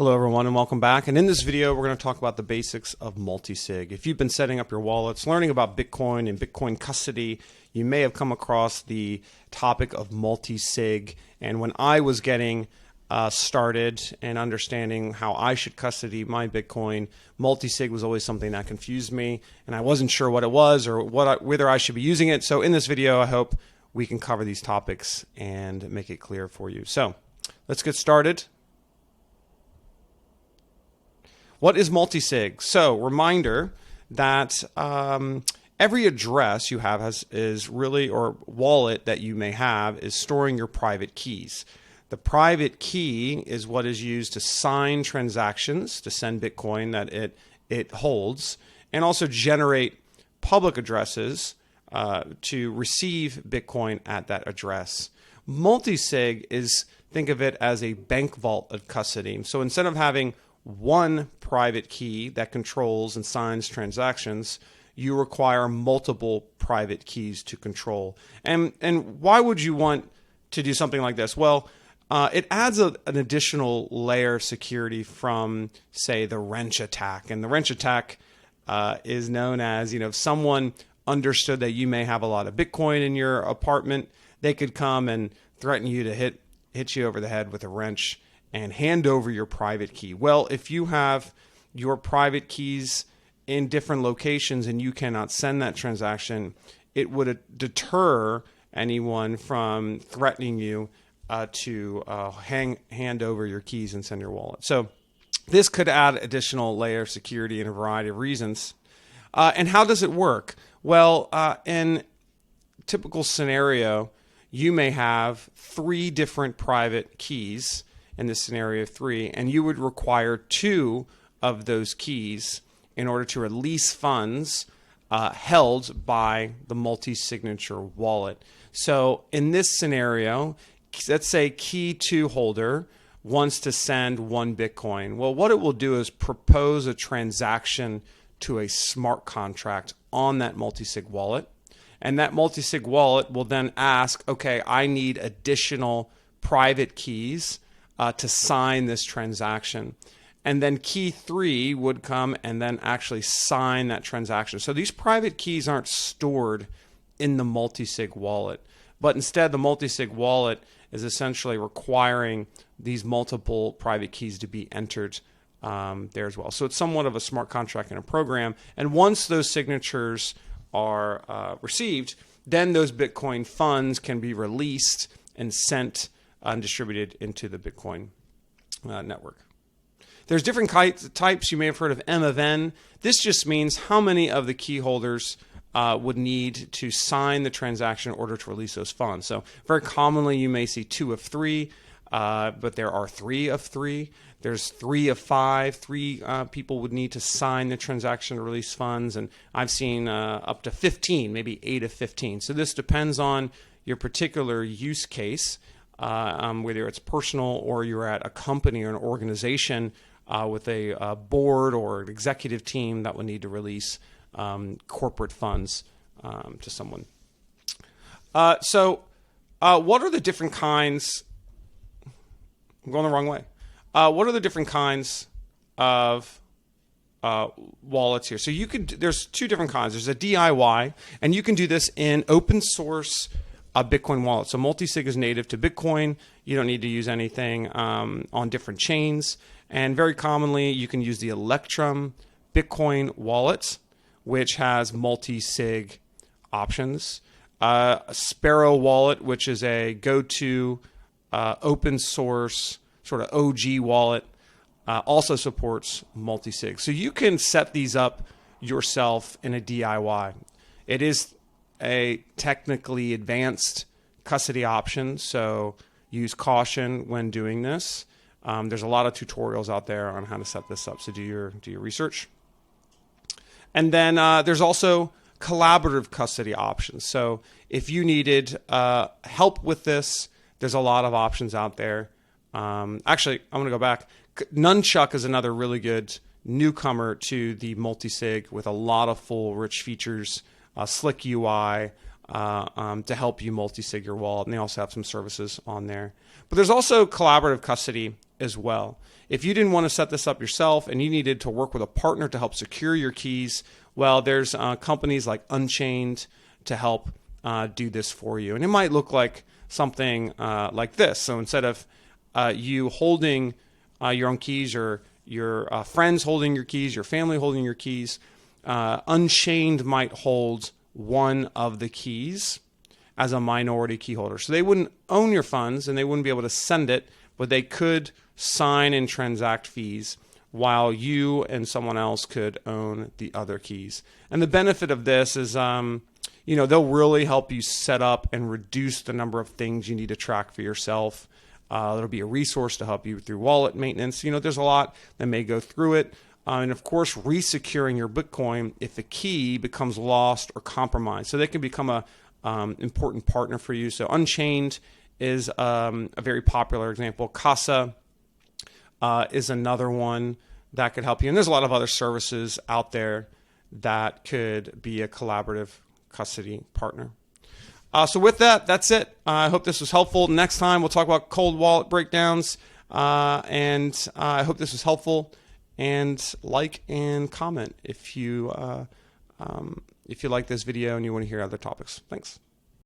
Hello everyone and welcome back. And in this video we're going to talk about the basics of multi-sig. If you've been setting up your wallets, learning about Bitcoin and Bitcoin custody, you may have come across the topic of multi-sig. And when I was getting started and understanding how I should custody my Bitcoin, multi-sig was always something that confused me, and I wasn't sure what it was or whether I should be using it. So in this video I hope we can cover these topics and make it clear for you. So let's get started. What is multi-sig? So, reminder that every address you have or wallet that you may have is storing your private keys. The private key is what is used to sign transactions, to send Bitcoin that it holds, and also generate public addresses to receive Bitcoin at that address. Multi-sig is, think of it as a bank vault of custody. So instead of having one private key that controls and signs transactions, you require multiple private keys to control. And why would you want to do something like this? Well, it adds an additional layer of security from, say, the wrench attack. And the wrench attack is known as, if someone understood that you may have a lot of Bitcoin in your apartment, they could come and threaten you to hit you over the head with a wrench and hand over your private key. Well, if you have your private keys in different locations and you cannot send that transaction, it would deter anyone from threatening you to hand over your keys and send your wallet. So this could add additional layer of security in a variety of reasons. And how does it work? Well, in typical scenario, you may have 3 different private keys in this scenario 3, and you would require 2 of those keys in order to release funds held by the multi-signature wallet. So in this scenario, let's say key 2 holder wants to send 1 Bitcoin. Well, what it will do is propose a transaction to a smart contract on that multi-sig wallet. And that multi-sig wallet will then ask, okay, I need additional private keys to sign this transaction. And then key 3 would come and then actually sign that transaction. So these private keys aren't stored in the multi-sig wallet, but instead the multi-sig wallet is essentially requiring these multiple private keys to be entered there as well. So it's somewhat of a smart contract in a program. And once those signatures are received, then those Bitcoin funds can be released and sent and distributed into the Bitcoin network. There's different types. You may have heard of M of N. This just means how many of the key holders would need to sign the transaction in order to release those funds. So very commonly you may see 2 of 3, but there are 3 of 3. There's 3 of 5. 3 people would need to sign the transaction to release funds, and I've seen up to 15, maybe 8 of 15. So this depends on your particular use case, whether it's personal or you're at a company or an organization with a board or an executive team that would need to release corporate funds to someone. So what are the different kinds? I'm going the wrong way. What are the different kinds of wallets here? So there's 2 different kinds. There's a DIY, and you can do this in open source Bitcoin wallet. So multi-sig is native to Bitcoin. You don't need to use anything on different chains. And very commonly, you can use the Electrum Bitcoin wallet, which has multi-sig options. Sparrow wallet, which is a go-to open source sort of OG wallet, also supports multi-sig. So you can set these up yourself in a DIY. It is a technically advanced custody option, so use caution when doing this. There's a lot of tutorials out there on how to set this up, so do your research. And then there's also collaborative custody options. So if you needed help with this, there's a lot of options out there. Actually, I'm going to go back. Nunchuck is another really good newcomer to the multi-sig with a lot of full, rich features, slick UI to help you multi-sig your wallet. And they also have some services on there. But there's also collaborative custody as well. If you didn't want to set this up yourself and you needed to work with a partner to help secure your keys, well, there's companies like Unchained to help do this for you. And it might look like something like this. So instead of you holding your own keys, or your friends holding your keys, your family holding your keys, Unchained might hold one of the keys as a minority key holder. So they wouldn't own your funds and they wouldn't be able to send it, but they could sign and transact fees while you and someone else could own the other keys. And the benefit of this is, they'll really help you set up and reduce the number of things you need to track for yourself. There'll be a resource to help you through wallet maintenance. There's a lot that may go through it. And of course, resecuring your Bitcoin if the key becomes lost or compromised. So they can become a important partner for you. So Unchained is a very popular example. Casa is another one that could help you. And there's a lot of other services out there that could be a collaborative custody partner. So with that, that's it. I hope this was helpful. Next time, we'll talk about cold wallet breakdowns. And I hope this was helpful. And like and comment if you like this video and you want to hear other topics. Thanks.